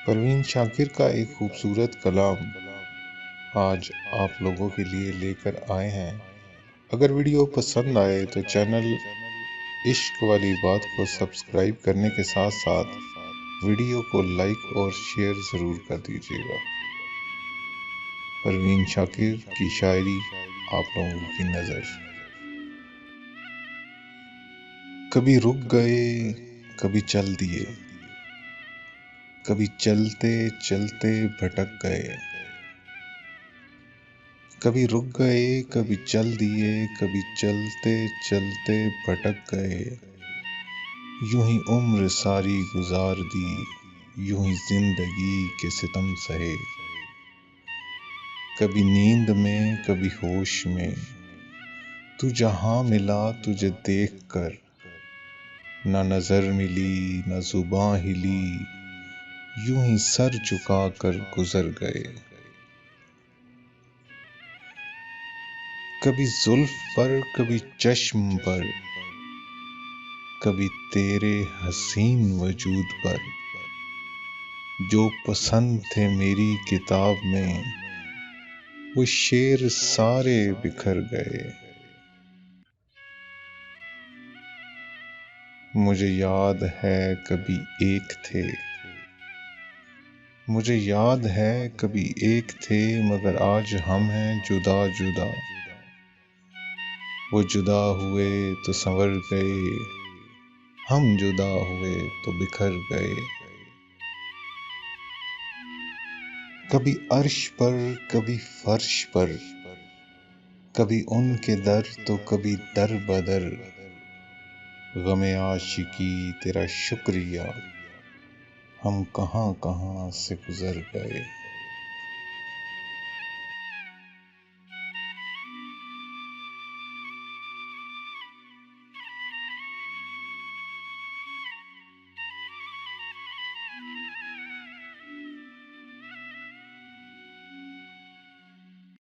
پروین شاکر کا ایک خوبصورت کلام آج آپ لوگوں کے لیے لے کر آئے ہیں۔ اگر ویڈیو پسند آئے تو چینل عشق والی بات کو سبسکرائب کرنے کے ساتھ ساتھ ویڈیو کو لائک اور شیئر ضرور کر دیجیے گا۔ پروین شاکر کی شاعری آپ لوگوں کی نظر۔ کبھی رک گئے کبھی چل دیے، کبھی چلتے چلتے بھٹک گئے۔ کبھی رک گئے کبھی چل دیے، کبھی چلتے چلتے بھٹک گئے۔ یوں ہی عمر ساری گزار دی، یوں ہی زندگی کے ستم سہے۔ کبھی نیند میں کبھی ہوش میں، تو جہاں ملا تجھے دیکھ کر، نہ نظر ملی نہ زباں ہلی، یوں ہی سر جھکا کر گزر گئے۔ کبھی زلف پر کبھی چشم پر، کبھی تیرے حسین وجود پر، جو پسند تھے میری کتاب میں وہ شعر سارے بکھر گئے۔ مجھے یاد ہے کبھی ایک تھے، مجھے یاد ہے کبھی ایک تھے، مگر آج ہم ہیں جدا جدا۔ وہ جدا ہوئے تو سنور گئے، ہم جدا ہوئے تو بکھر گئے۔ کبھی عرش پر کبھی فرش پر، کبھی ان کے در تو کبھی در بدر۔ غم عاشقی تیرا شکریہ، ہم کہاں کہاں سے گزر گئے۔